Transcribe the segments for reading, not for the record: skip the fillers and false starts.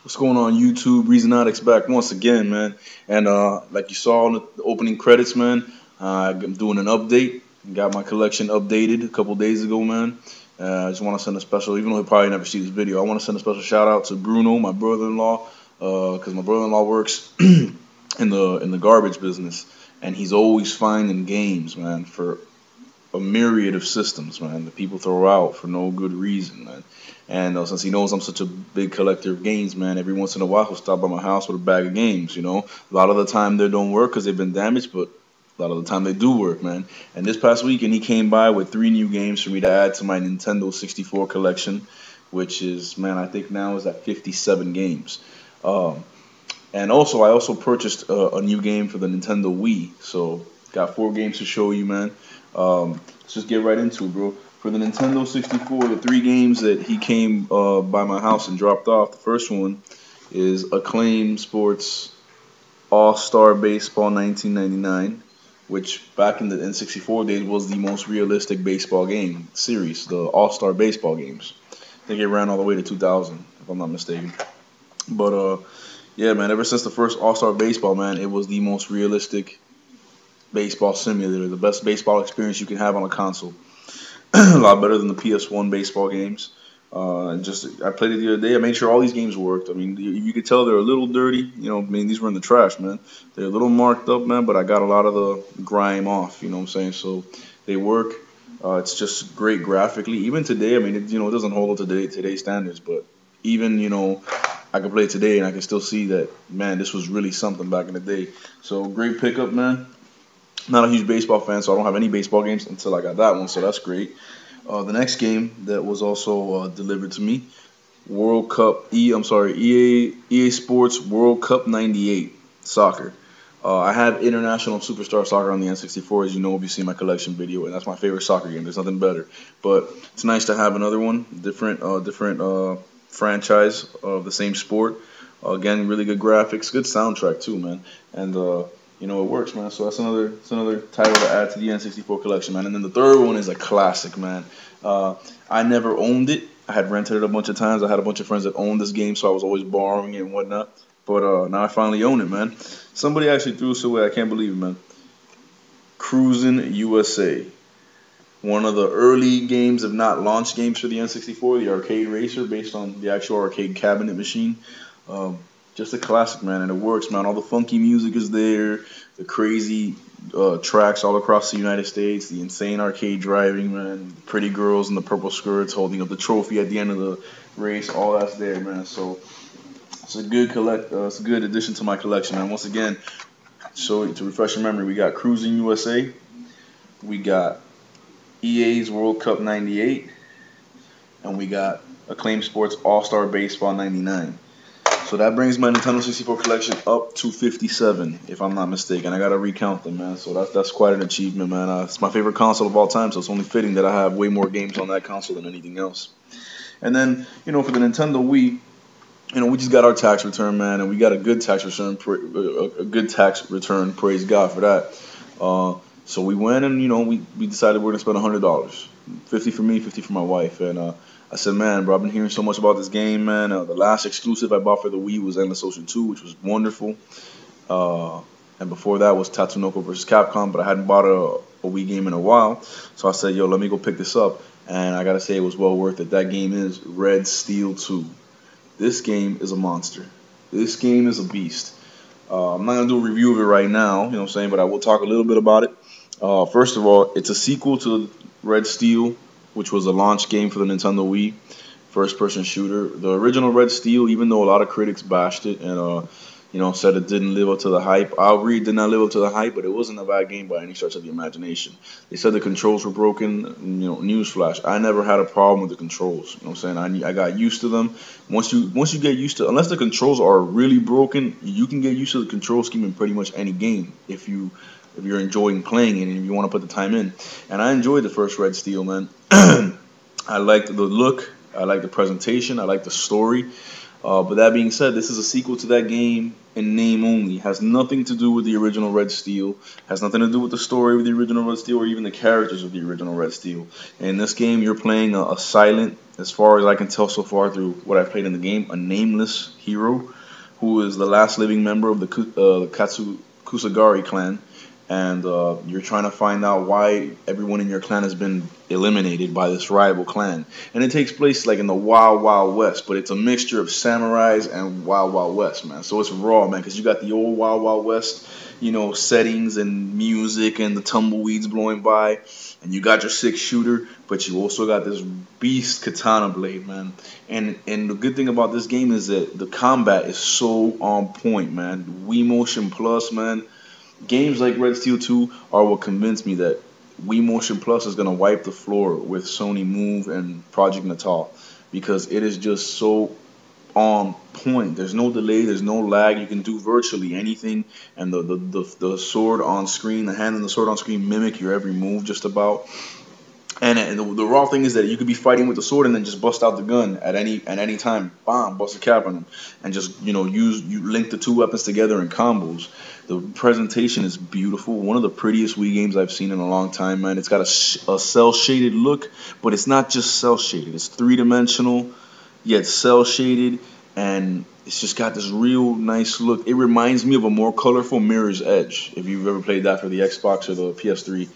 What's going on YouTube? Reezonoticz back once again, man. And like you saw in the opening credits, man, I'm doing an update. Got my collection updated a couple days ago, man. I just want to send a special, even though he'll probably never see this video, I want to send a special shout out to Bruno, my brother-in-law, because my brother-in-law works in the garbage business, and he's always finding games, man, for a myriad of systems, man, that people throw out for no good reason, man. And since he knows I'm such a big collector of games, man, every once in a while he'll stop by my house with a bag of games, you know. A lot of the time they don't work because they've been damaged, but a lot of the time they do work, man. And this past weekend he came by with 3 new games for me to add to my Nintendo 64 collection, which is, man, I think now is at 57 games. Um, and also, I also purchased a new game for the Nintendo Wii. So, got 4 games to show you, man. Let's just get right into it, bro. For the Nintendo 64, the 3 games that he came by my house and dropped off, the first one is Acclaim Sports All-Star Baseball 1999, which back in the N64 days was the most realistic baseball game series, the All-Star Baseball games. I think it ran all the way to 2000, if I'm not mistaken. But yeah, man, ever since the first All-Star Baseball, man, it was the most realistic baseball simulator, the best baseball experience you can have on a console. A lot better than the PS1 baseball games. And just I played it the other day. I made sure all these games worked. I mean, you could tell they're a little dirty. You know, I mean, these were in the trash, man. They're a little marked up, man, but I got a lot of the grime off. You know what I'm saying? So they work. It's just great graphically. Even today, I mean, it doesn't hold up to today's standards, but even I can play it today and I can still see that, man, this was really something back in the day. So great pickup, man. Not a huge baseball fan, so I don't have any baseball games until I got that one, so that's great. The next game that was also delivered to me, EA Sports World Cup '98 soccer. I have International Superstar Soccer on the N64, as you know if you see my collection video, and that's my favorite soccer game. There's nothing better, but it's nice to have another one, different franchise of the same sport. Again, really good graphics, good soundtrack too, man, and it works, man. So that's another title to add to the N64 collection, man. And then the third one is a classic, man. I never owned it. I had rented it a bunch of times. I had a bunch of friends that owned this game, so I was always borrowing it and whatnot. But now I finally own it, man. Somebody actually threw this away. I can't believe it, man. Cruisin' USA. One of the early games, if not launch games for the N64, the arcade racer based on the actual arcade cabinet machine. Just a classic, man, and it works, man. All the funky music is there, the crazy tracks all across the United States, the insane arcade driving, man, the pretty girls in the purple skirts holding up the trophy at the end of the race, all that's there, man. So it's it's a good addition to my collection, man. Once again, so to refresh your memory, we got Cruising USA, we got EA's World Cup '98, and we got Acclaim Sports All-Star Baseball '99. So that brings my Nintendo 64 collection up to 57, if I'm not mistaken. I gotta recount them, man. So that's quite an achievement, man. It's my favorite console of all time, so it's only fitting that I have way more games on that console than anything else. And then, for the Nintendo Wii, we just got our tax return, man, and we got a good tax return. A good tax return. Praise God for that. So we went and we decided we're gonna spend $100, 50 for me, 50 for my wife, and I said, man, bro, I've been hearing so much about this game, man. The last exclusive I bought for the Wii was Endless Ocean 2, which was wonderful. And before that was Tatsunoko vs. Capcom, but I hadn't bought a Wii game in a while. So I said, yo, let me go pick this up. And I got to say it was well worth it. That game is Red Steel 2. This game is a monster. This game is a beast. I'm not going to do a review of it right now, but I will talk a little bit about it. First of all, it's a sequel to Red Steel, which was a launch game for the Nintendo Wii, first-person shooter. The original Red Steel, even though a lot of critics bashed it and said it didn't live up to the hype, I agree it did not live up to the hype, but it wasn't a bad game by any stretch of the imagination. They said the controls were broken. Newsflash, I never had a problem with the controls. I got used to them. Once you get used to, unless the controls are really broken, you can get used to the control scheme in pretty much any game if you're enjoying playing it and if you want to put the time in. And I enjoyed the first Red Steel, man. I liked the look. I liked the presentation. I liked the story. But that being said, this is a sequel to that game in name only. Has nothing to do with the original Red Steel. Has nothing to do with the story of the original Red Steel or even the characters of the original Red Steel. In this game, you're playing a silent, as far as I can tell so far through what I've played in the game, a nameless hero who is the last living member of the Kusagari clan, and you're trying to find out why everyone in your clan has been eliminated by this rival clan. And it takes place like in the Wild Wild West, but it's a mixture of samurais and Wild Wild West, man. So it's raw, man, because you got the old Wild Wild West, settings and music and the tumbleweeds blowing by, and you got your 6-shooter, but you also got this beast katana blade, man. And the good thing about this game is that the combat is so on point, man. Wii Motion Plus, man. Games like Red Steel 2 are what convinced me that Wii Motion Plus is going to wipe the floor with Sony Move and Project Natal, because it is just so on point. There's no delay, there's no lag. You can do virtually anything, and the sword on screen, the hand and the sword on screen mimic your every move just about. And the raw thing is that you could be fighting with the sword and then just bust out the gun at any time. Bomb, bust a cap on them, and just you link the two weapons together in combos. The presentation is beautiful. One of the prettiest Wii games I've seen in a long time, man. It's got a cell shaded look, but it's not just cell shaded. It's 3-dimensional, yet cell shaded, and it's just got this real nice look. It reminds me of a more colorful Mirror's Edge, if you've ever played that for the Xbox or the PS3.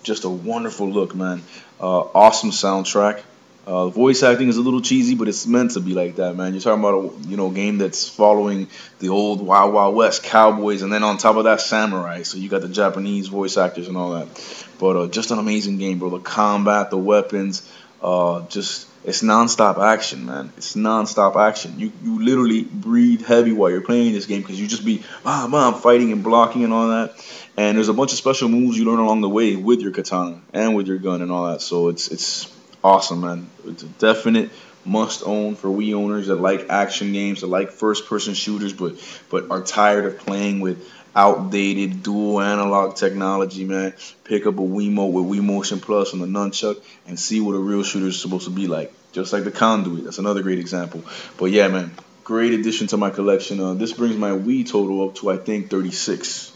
Just a wonderful look, man. Awesome soundtrack. Voice acting is a little cheesy, but it's meant to be like that, man. You're talking about a game that's following the old Wild Wild West cowboys, and then on top of that, samurai. So you got the Japanese voice actors and all that. But just an amazing game, bro. The combat, the weapons, it's nonstop action, man. It's nonstop action. You literally breathe heavy while you're playing this game, because you just be fighting and blocking and all that. And there's a bunch of special moves you learn along the way with your katana and with your gun and all that. So it's awesome, man. It's a definite must-own for Wii owners that like action games, that like first-person shooters, but are tired of playing with outdated dual analog technology, man. Pick up a Wiimote with Wii Motion Plus on the nunchuck and see what a real shooter is supposed to be like. Just like the Conduit. That's another great example. But yeah, man, great addition to my collection. This brings my Wii total up to, I think, 36.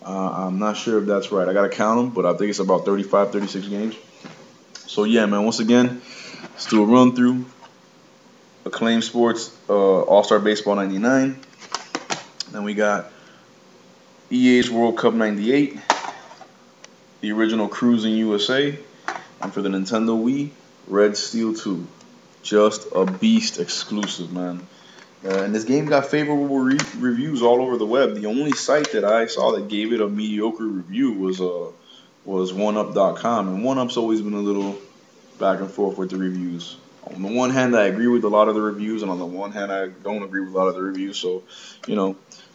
I'm not sure if that's right. I got to count them, but I think it's about 35, 36 games. So yeah, man, once again, let's do a run through. Acclaim Sports All-Star Baseball 99. Then we got EA's World Cup 98. The original Cruising USA. And for the Nintendo Wii, Red Steel 2. Just a beast exclusive, man. And this game got favorable reviews all over the web. The only site that I saw that gave it a mediocre review was 1UP.com, and 1UP's always been a little back and forth with the reviews. On the one hand, I agree with a lot of the reviews, and on the one hand, I don't agree with a lot of the reviews. So,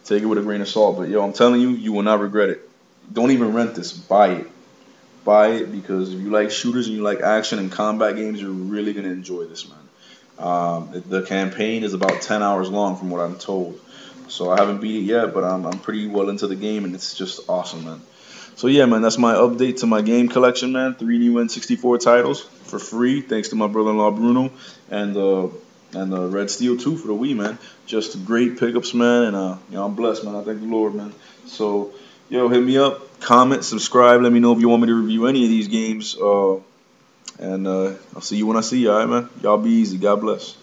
take it with a grain of salt. But yo, I'm telling you, you will not regret it. Don't even rent this. Buy it. Buy it, because if you like shooters and you like action and combat games, you're really gonna enjoy this, man. The campaign is about 10 hours long from what I'm told. So I haven't beat it yet, but I'm pretty well into the game, and it's just awesome, man. So yeah, man, that's my update to my game collection, man. 3 new N64 titles for free, thanks to my brother-in-law Bruno, and Red Steel 2 for the Wii, man. Just great pickups, man, and I'm blessed, man. I thank the Lord, man. So, yo, hit me up, comment, subscribe. Let me know if you want me to review any of these games. And I'll see you when I see you, all right, man? Y'all be easy. God bless.